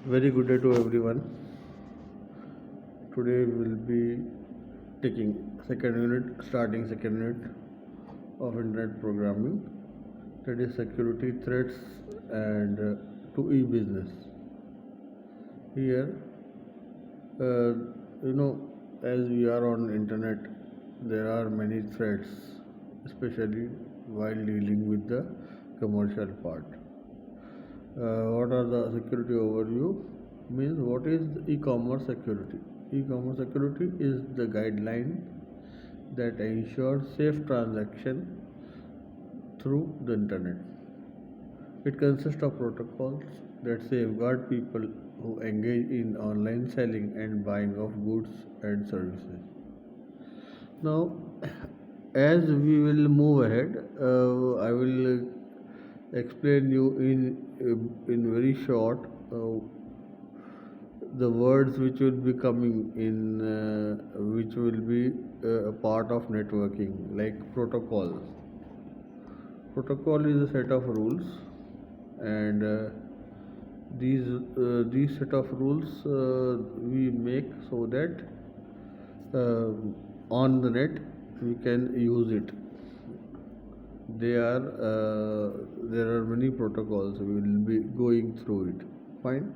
Very good day to everyone. Today we will be taking starting second unit of internet programming, that is security threats and to e-business. Here, uh, you know, as we are on internet, there are many threats, especially while dealing with the commercial part. What are the security overview? Means what is e-commerce security? E-commerce security is the guideline that ensures safe transaction through the internet. It consists of protocols that safeguard people who engage in online selling and buying of goods and services. Now, as we will move ahead, I will explain you in very short the words which will be coming in, which will be a part of networking, like protocol. Protocol is a set of rules, and these set of rules we make so that uh, on the net we can use it. There are many protocols. We will be going through it. Fine.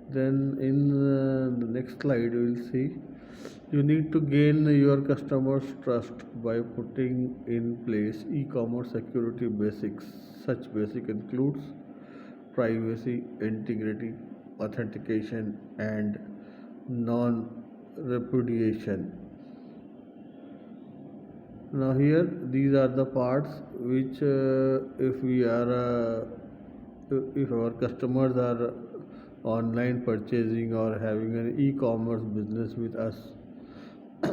Then in the next slide we will see you need to gain your customers' trust by putting in place e-commerce security basics. Such basic includes privacy, integrity, authentication, and non-repudiation. Now here these are the parts which if our customers are online purchasing or having an e-commerce business with us,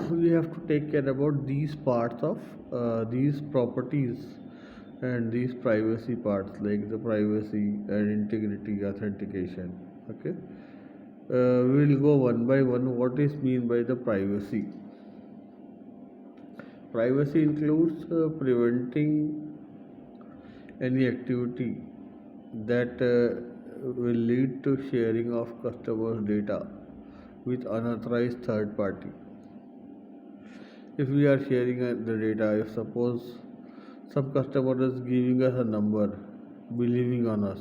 we have to take care about these parts of these properties and these privacy parts, like the privacy and integrity authentication. Okay, we will go one by one. What is mean by the privacy? Privacy includes preventing any activity that will lead to sharing of customers' data with unauthorized third party. If we are sharing the data, if suppose some customer is giving us a number, believing on us,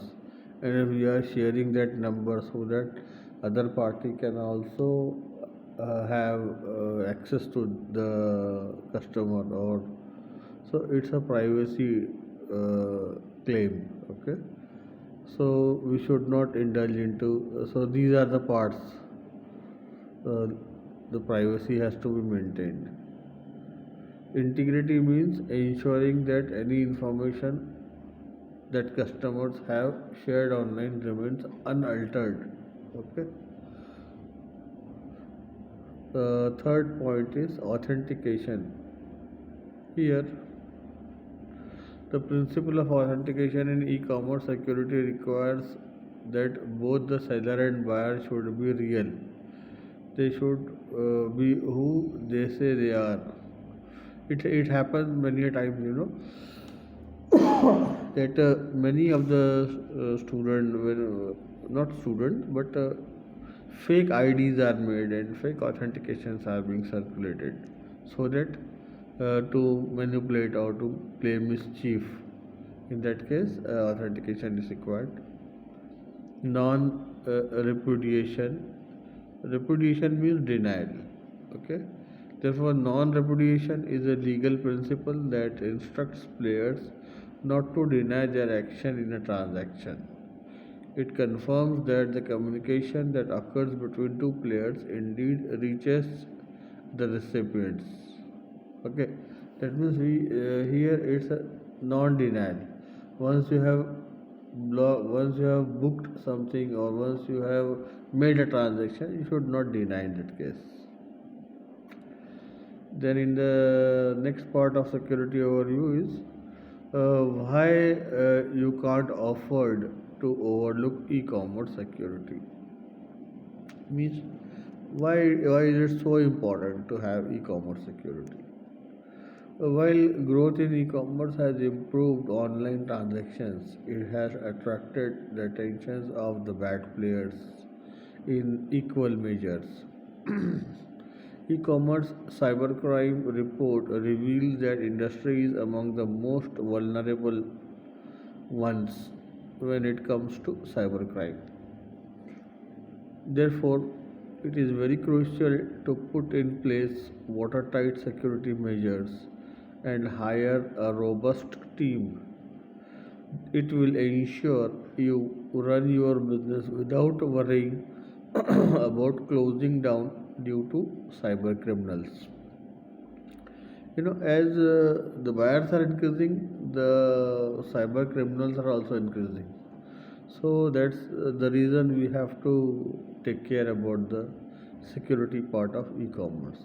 and if we are sharing that number so that other party can also have access to the customer, or so it's a privacy claim. Okay, so we should not indulge into, so these are the parts, uh, the privacy has to be maintained. Integrity means ensuring that any information that customers have shared online remains unaltered. Okay. Third point is authentication. Here, the principle of authentication in e-commerce security requires that both the seller and buyer should be real. They should be who they say they are. It happens many a times, that many of the student, not student, but fake IDs are made and fake authentications are being circulated, so that to manipulate or to play mischief. In that case, authentication is required. Non-repudiation. Repudiation means denial. Okay. Therefore, non-repudiation is a legal principle that instructs players not to deny their action in a transaction. It confirms that the communication that occurs between two players indeed reaches the recipients. Okay, that means we here it's a non-denial. Once you have once you have booked something, or once you have made a transaction, you should not deny in that case. Then in the next part of security overview is why you can't afford to overlook e-commerce security. Means why is it so important to have e-commerce security? While growth in e-commerce has improved online transactions, it has attracted the attentions of the bad players in equal measures. E-commerce cybercrime report reveals that industry is among the most vulnerable ones when it comes to cybercrime. Therefore, it is very crucial to put in place watertight security measures and hire a robust team. It will ensure you run your business without worrying about closing down due to cyber criminals. As the buyers are increasing, the cyber criminals are also increasing. So that's the reason we have to take care about the security part of e-commerce.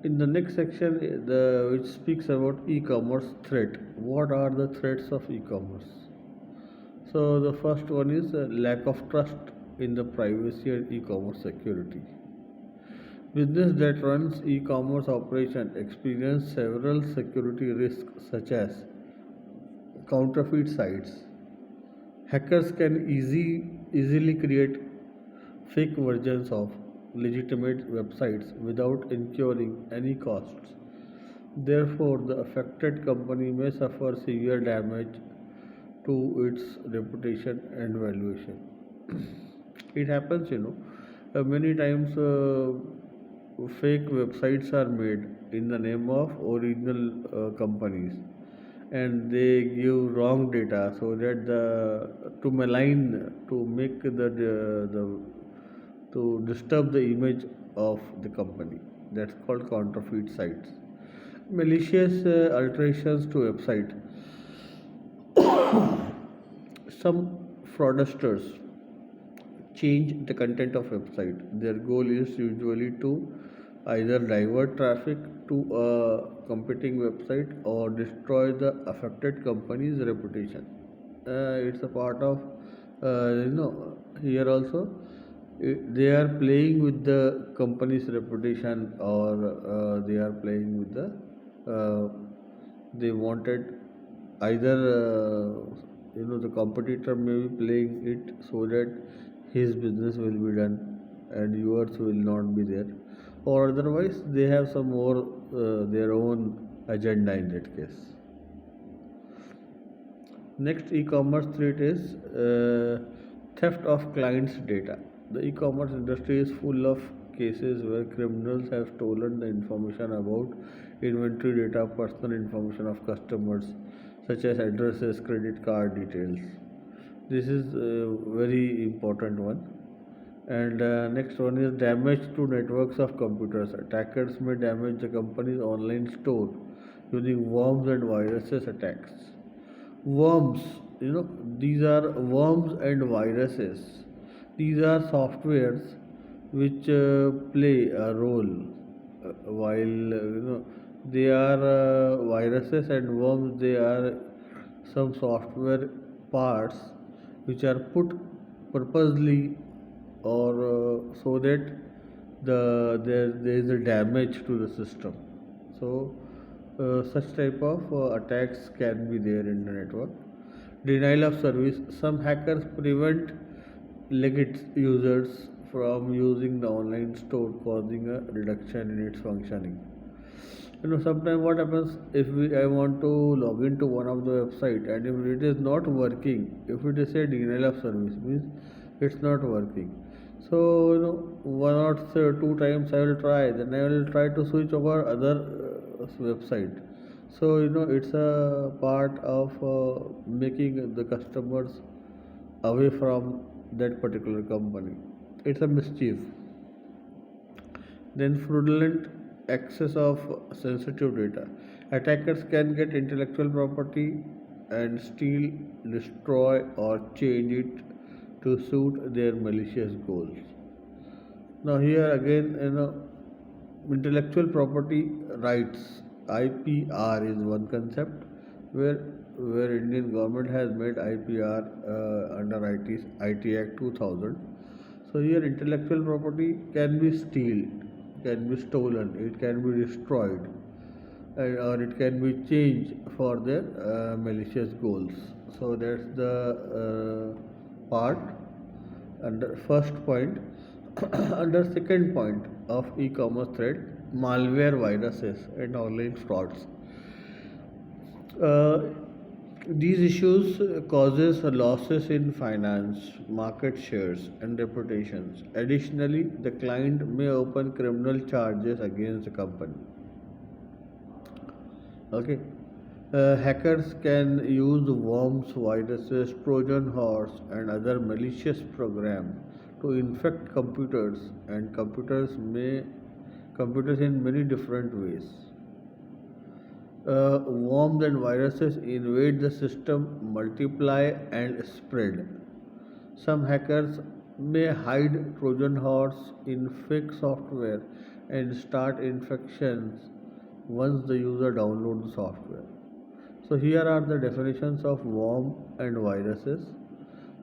In the next section, which speaks about e-commerce threat. What are the threats of e-commerce? So the first one is lack of trust in the privacy and e-commerce security. Business that runs e-commerce operation experience several security risks such as counterfeit sites. Hackers can easily create fake versions of legitimate websites without incurring any costs. Therefore, the affected company may suffer severe damage to its reputation and valuation. It happens, many times fake websites are made in the name of original companies, and they give wrong data so that the to malign, to make the to disturb the image of the company. That's called counterfeit sites. Malicious alterations to website. Some fraudsters change the content of website. Their goal is usually to either divert traffic to a competing website or destroy the affected company's reputation. It's a part of, here also they are playing with the company's reputation, or they are playing with they wanted either the competitor may be playing it so that his business will be done and yours will not be there, or otherwise they have some more their own agenda in that case. Next e-commerce threat is theft of clients' data. The e-commerce industry is full of cases where criminals have stolen the information about inventory data, personal information of customers, such as addresses, credit card details. This is a very important one. And next one is damage to networks of computers. Attackers may damage the company's online store using worms and viruses attacks. Worms, these are worms and viruses. These are softwares which play a role, while they are viruses and worms. They are some software parts which are put purposely, or so that there is a damage to the system. So such type of attacks can be there in the network. Denial of service. Some hackers prevent legit users from using the online store, causing a reduction in its functioning. Sometimes what happens, if I want to log into one of the website, and if it is not working, if it is a denial of service, means it's not working. So one or two times I will try, then I will try to switch over other website. So it's a part of making the customers away from that particular company. It's a mischief. Then fraudulent access of sensitive data. Attackers can get intellectual property and steal, destroy, or change it to suit their malicious goals. Now here again, intellectual property rights, IPR, is one concept where Indian government has made IPR under IT Act 2000. So here intellectual property can be stolen, it can be destroyed. or it can be changed for their malicious goals. So that's the part under first point. Under second point of e-commerce threat, malware, viruses, and online frauds. Uh, these issues causes losses in finance, market shares, and reputations. Additionally, the client may open criminal charges against the company. Okay. Hackers can use worms, viruses, Trojan horse, and other malicious programs to infect computers, and computers in many different ways. Worms and viruses invade the system, multiply, and spread. Some hackers may hide Trojan horse in fake software and start infections once the user downloads the software. So here are the definitions of worm and viruses.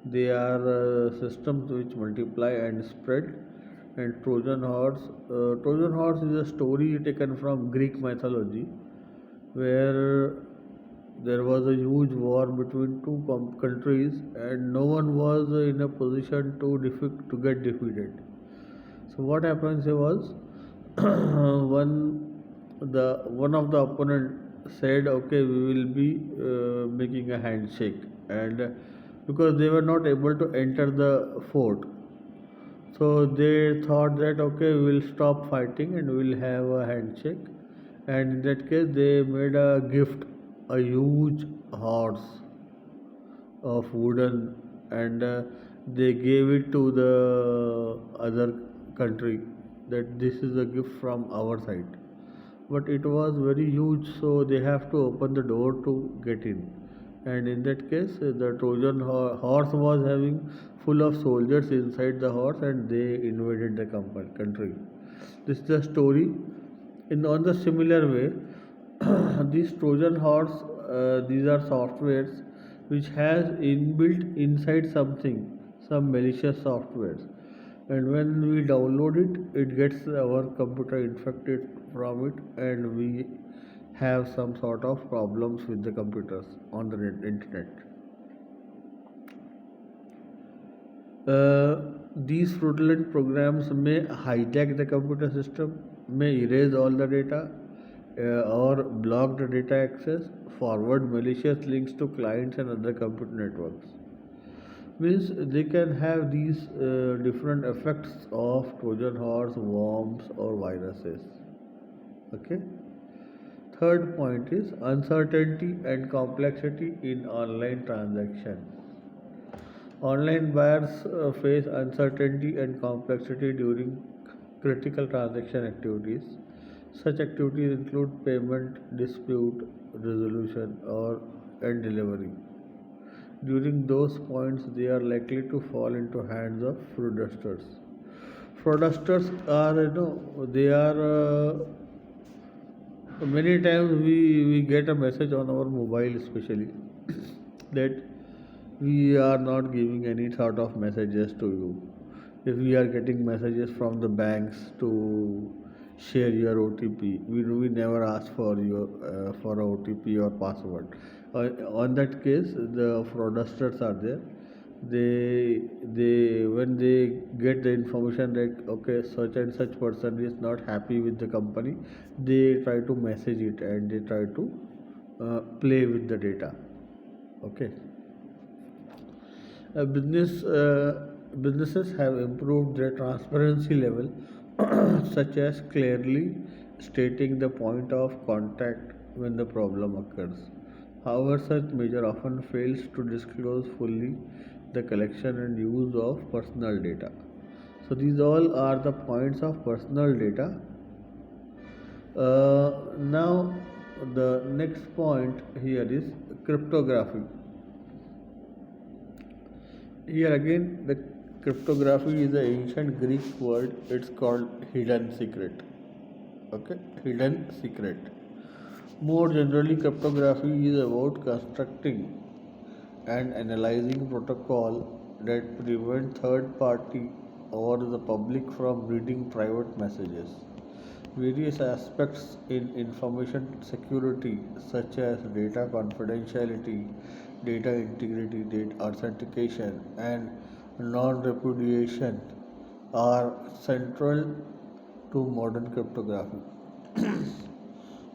They are systems which multiply and spread. And Trojan horse. Trojan horse is a story taken from Greek mythology, where there was a huge war between two countries, and no one was in a position to get defeated. So what happens was one one of the opponent said, okay, we will be making a handshake, and because they were not able to enter the fort, so they thought that okay, we will stop fighting and we will have a handshake. And in that case, they made a gift, a huge horse of wooden, and they gave it to the other country, that this is a gift from our side. But it was very huge, so they have to open the door to get in. And in that case, the Trojan horse was having full of soldiers inside the horse, and they invaded the country. This is the story. In on the similar way, these Trojan horse, these are softwares which has inbuilt inside something, some malicious softwares, and when we download it, it gets our computer infected from it, and we have some sort of problems with the computers on the internet. These fraudulent programs may hijack the computer system, may erase all the data, or block the data access, forward malicious links to clients and other computer networks. Means they can have these different effects of Trojan horse, worms, or viruses. Okay. Third point is uncertainty and complexity in online transaction. Online buyers face uncertainty and complexity during critical transaction activities. Such activities include payment, dispute resolution, or and delivery. During those points, they are likely to fall into hands of fraudsters. Fraudsters are, they are many times we get a message on our mobile, especially that we are not giving any sort of messages to you. If we are getting messages from the banks to share your OTP, we never ask for your for OTP or password. On that case, the fraudsters are there. They when they get the information that okay, such and such person is not happy with the company, they try to message it, and they try to play with the data. Okay. Businesses have improved their transparency level, such as clearly stating the point of contact when the problem occurs. However, such measure often fails to disclose fully the collection and use of personal data. So these all are the points of personal data. Now the next point here is cryptography. Here again, the cryptography is an ancient Greek word. It's called hidden secret. Okay, hidden secret. More generally, cryptography is about constructing and analyzing protocol that prevent third party or the public from reading private messages. various aspects in information security, such as data confidentiality, data integrity, data authentication, and non repudiation, are central to modern cryptography.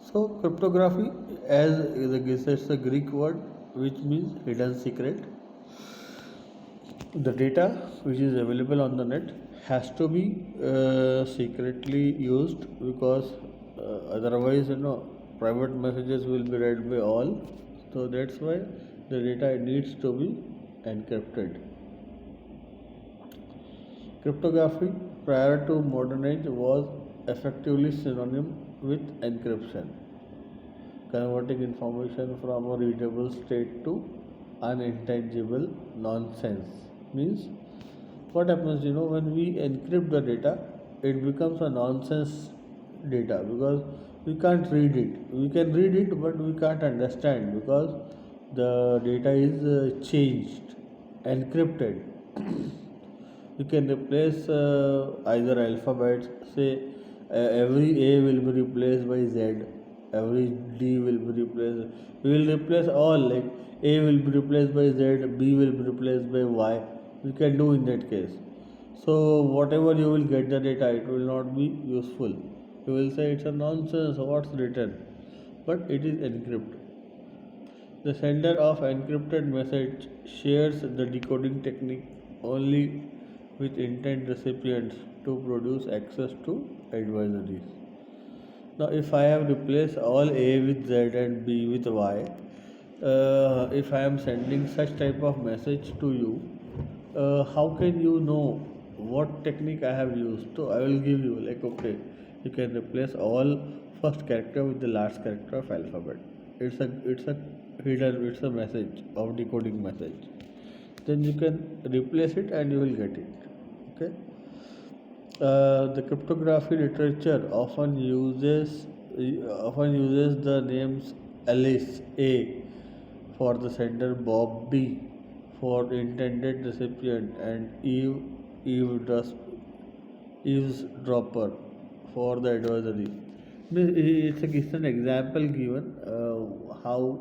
So, cryptography, as it's a Greek word which means hidden secret, the data which is available on the net has to be secretly used, because otherwise private messages will be read by all. So that's why the data needs to be encrypted. Cryptography prior to modern age was effectively synonym with encryption, converting information from a readable state to unintelligible nonsense. Means what happens, when we encrypt the data, it becomes a nonsense data, because we can't read it. We can read it, but we can't understand, because the data is changed, encrypted. You can replace either alphabets, say every A will be replaced by Z, every D will be replaced, we will replace all, like A will be replaced by Z, B will be replaced by Y. We can do in that case. So whatever you will get the data, it will not be useful. You will say it's a nonsense what's written, but it is encrypted. The sender of encrypted message shares the decoding technique only with intent recipients to produce access to advisories. Now, if I have replaced all A with Z and B with Y, if I am sending such type of message to you, how can you know what technique I have used? So I will give you, like, okay, you can replace all first character with the last character of alphabet. It's a hidden, it's a message of decoding message. Then you can replace it and you will get it. Okay. The cryptography literature often uses the names Alice A for the sender, Bob B for intended recipient, and eavesdropper for the adversary. It's an example given how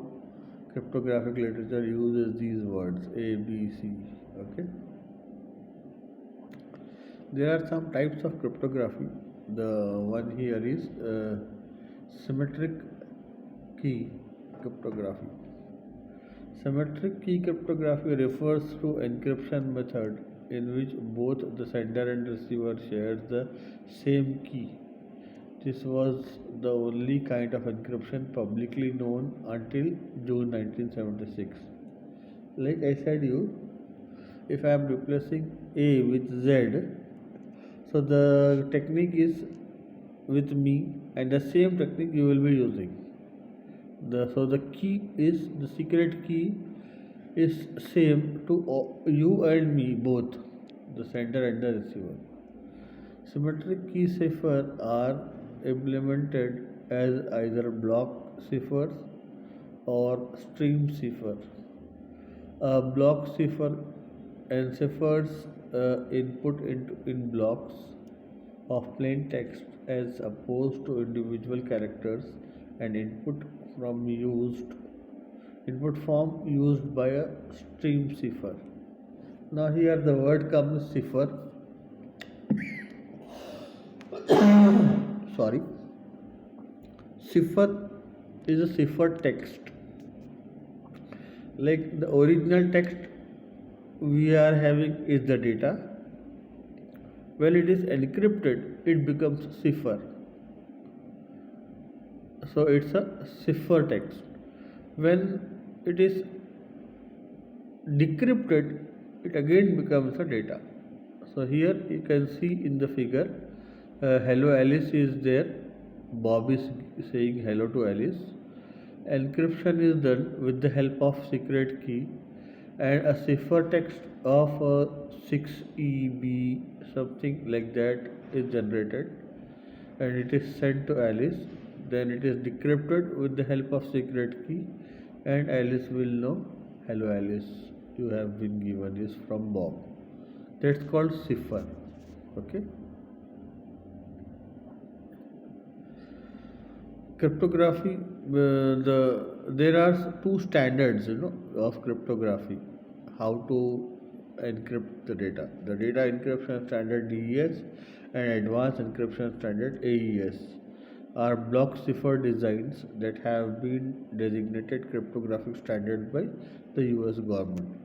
cryptographic literature uses these words A, B, C. Okay. There are some types of cryptography. The one here is symmetric key cryptography. Symmetric key cryptography refers to encryption method in which both the sender and receiver shares the same key. This was the only kind of encryption publicly known until June 1976. Like I said you, if I am replacing A with Z, so the technique is with me, and the same technique you will be using. The key is the secret key is same to you and me both, the sender and the receiver. Symmetric key cipher are implemented as either block ciphers or stream cipher. Block cipher enciphers input in blocks of plain text as opposed to individual characters, and input form used by a stream cipher. Now here the word comes cipher. Sorry. Cipher is a cipher text. Like the original text we are having is the data. When it is encrypted, it becomes cipher. So it's a cipher text. When it is decrypted, it again becomes a data. So here you can see in the figure, hello Alice is there, Bob is saying hello to Alice. Encryption is done with the help of secret key, and a cipher text of 6EB something like that is generated, and it is sent to Alice. Then it is decrypted with the help of secret key, and Alice will know, hello Alice, you have been given this from Bob. That's called cipher. Okay. Cryptography, there are two standards, of cryptography. How to encrypt the data. The data encryption standard DES and advanced encryption standard AES are block cipher designs that have been designated cryptographic standard by the US government.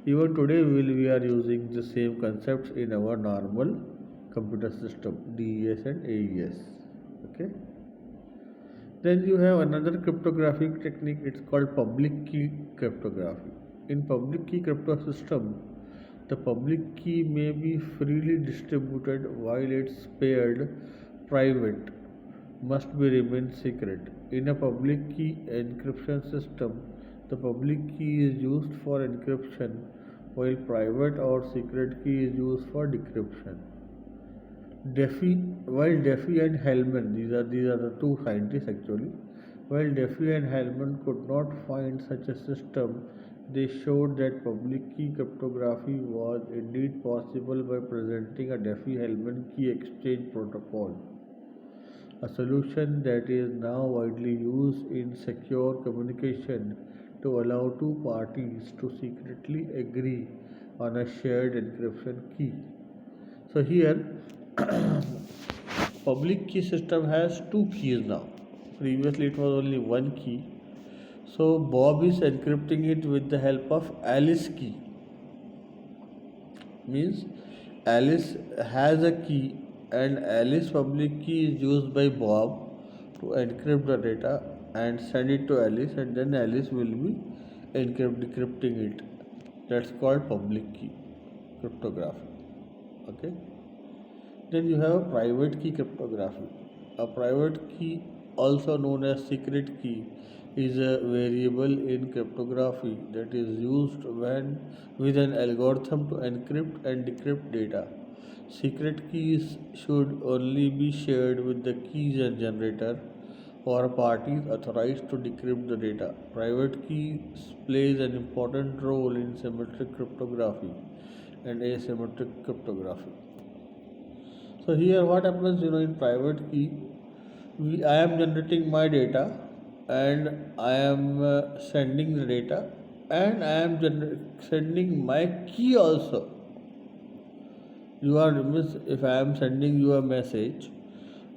Even today, we are using the same concepts in our normal computer system, DES and AES. Okay. Then you have another cryptographic technique, it's called public key cryptography. In public key crypto system, the public key may be freely distributed while its paired private must be remain secret. In a public key encryption system, the public key is used for encryption while private or secret key is used for decryption. While Duffy and Hellman, these are the two scientists actually. While Duffy and Hellman could not find such a system, they showed that public key cryptography was indeed possible by presenting a Duffy-Hellman key exchange protocol, a solution that is now widely used in secure communication to allow two parties to secretly agree on a shared encryption key. So here public key system has two keys now. Previously it was only one key. So Bob is encrypting it with the help of Alice key. Means Alice has a key and Alice public key is used by Bob to encrypt the data and send it to Alice, and then Alice will be decrypting it. That's called public key cryptography. Okay. Then you have private key cryptography. A private key, also known as secret key, is a variable in cryptography that is used when with an algorithm to encrypt and decrypt data. Secret keys should only be shared with the keys and generator or parties authorized to decrypt the data. Private keys plays an important role in symmetric cryptography and asymmetric cryptography. So here what happens, in private key, I am generating my data and I am sending the data and I am sending my key also. If I am sending you a message,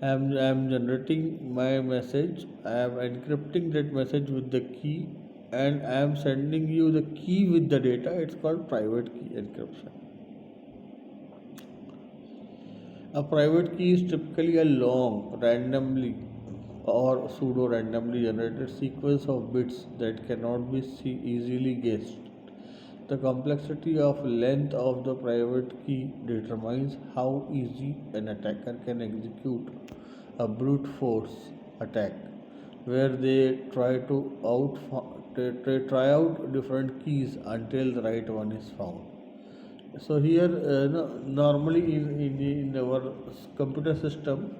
I am generating my message, I am encrypting that message with the key and I am sending you the key with the data. It's called private key encryption. A private key is typically a long, randomly or pseudo-randomly generated sequence of bits that cannot be easily guessed. The complexity of length of the private key determines how easy an attacker can execute a brute force attack, where they try out different keys until the right one is found. So here, normally in our computer system,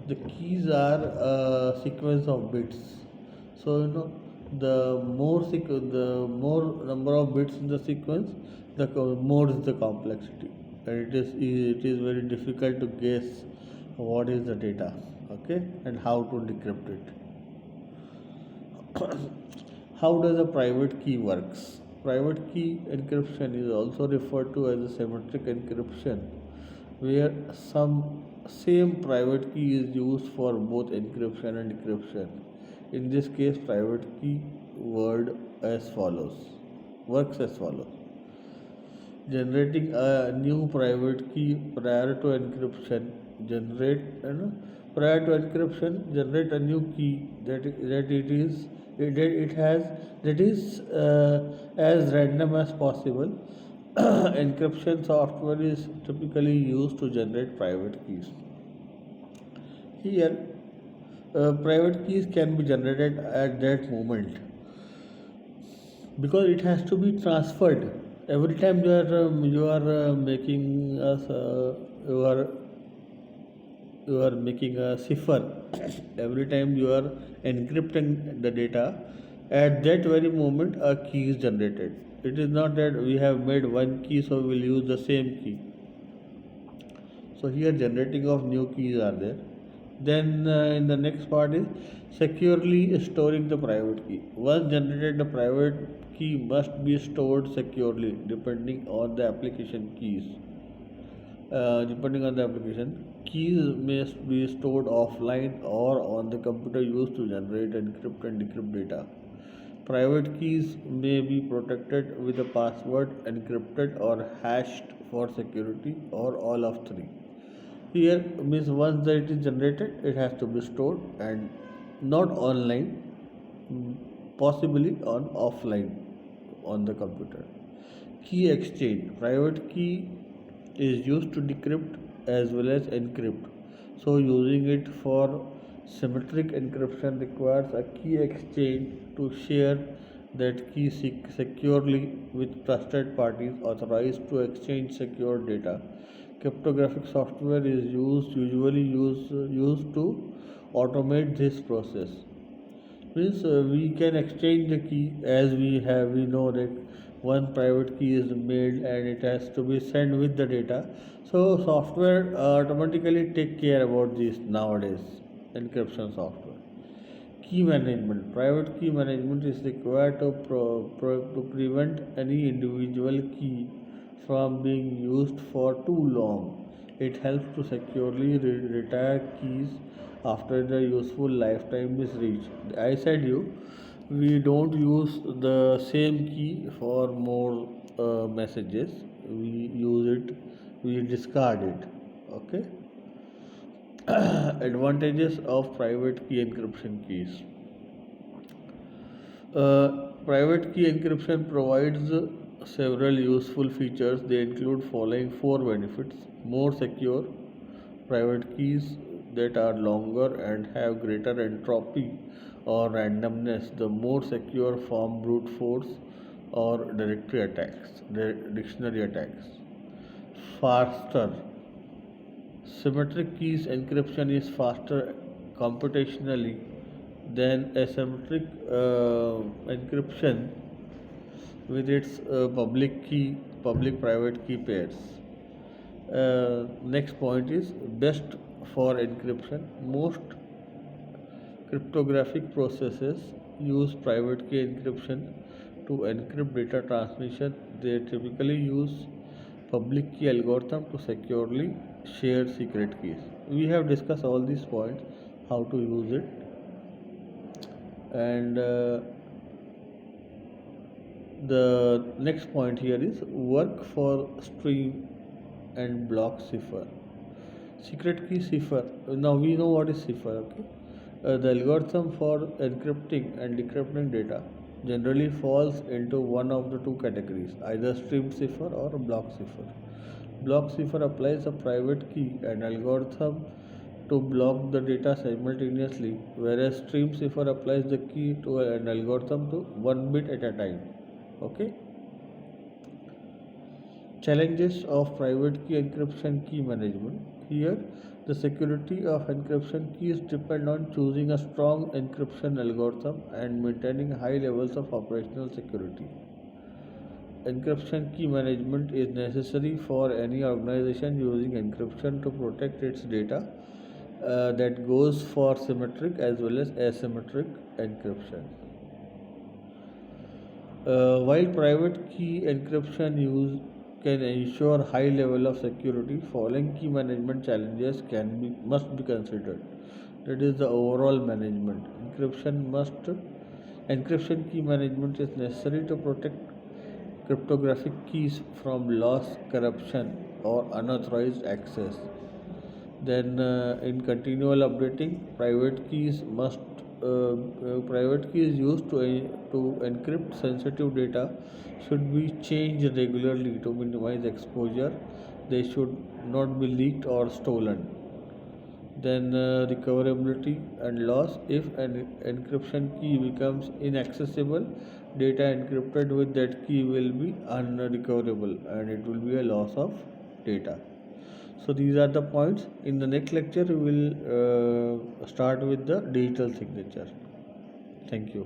the keys are a sequence of bits. So the more number of bits in the sequence, the more is the complexity, and it is very difficult to guess what is the data, okay, and how to decrypt it. How does a private key works? Private key encryption is also referred to as a symmetric encryption, where some same private key is used for both encryption and decryption. In this case, private key word as follows works as follows: generating a new private key prior to encryption. Prior to encryption, generate a new key that it has that is as random as possible. Encryption software is typically used to generate private keys. Here, private keys can be generated at that moment because it has to be transferred. Every time you are making you are making a cipher. Every time you are encrypting the data, at that very moment a key is generated. It is not that we have made one key so we will use the same key. So here generating of new keys are there. Then in the next part is securely storing the private key. Once generated, the private key must be stored securely depending on the application keys. Depending on the application, keys may be stored offline or on the computer used to generate, encrypt, and decrypt data. Private keys may be protected with a password, encrypted, or hashed for security, or all of three. Here means once that it is generated, it has to be stored and not online, mm, possibly on offline on the computer. Key exchange. Private key is used to decrypt as well as encrypt. So using it for symmetric encryption requires a key exchange to share that key securely with trusted parties authorized to exchange secure data. Cryptographic software is used to automate this process. Means we can exchange the key as we know that one private key is made and it has to be sent with the data. So software automatically take care about this nowadays. Encryption software. Key management. Private key management is required to prevent any individual key from being used for too long. It helps to securely retire keys after the useful lifetime is reached. I said you, we don't use the same key for more messages. We use it, we discard it. Okay. Advantages of private key encryption keys. Private key encryption provides several useful features. They include following four benefits: more secure private keys that are longer and have greater entropy or randomness, the more secure from brute force or directory attacks, dictionary attacks. Faster. Symmetric keys encryption is faster computationally than asymmetric encryption with its public private key pairs. Next point is best for encryption. Most cryptographic processes use private key encryption to encrypt data transmission. They typically use public key algorithm to securely share secret keys. We have discussed all these points, how to use it, and the next point here is work for stream and block cipher. Secret key cipher. Now we know what is cipher. Okay, the algorithm for encrypting and decrypting data generally falls into one of the two categories, either stream cipher or block cipher. Block cipher applies a private key and algorithm to block the data simultaneously, whereas stream cipher applies the key to an algorithm to one bit at a time. Okay. Challenges of private key encryption key management. Here, the security of encryption keys depend on choosing a strong encryption algorithm and maintaining high levels of operational security. Encryption key management is necessary for any organization using encryption to protect its data. That goes for symmetric as well as asymmetric encryption. While private key encryption use can ensure high level of security, following key management challenges must be considered. That is the overall management. Encryption key management is necessary to protect cryptographic keys from loss, corruption, or unauthorized access. Then, in continual updating, private keys used to encrypt sensitive data should be changed regularly to minimize exposure. They should not be leaked or stolen. Then recoverability and loss. If an encryption key becomes inaccessible, data encrypted with that key will be unrecoverable and it will be a loss of data. So these are the points. In the next lecture we will start with the digital signature. Thank you.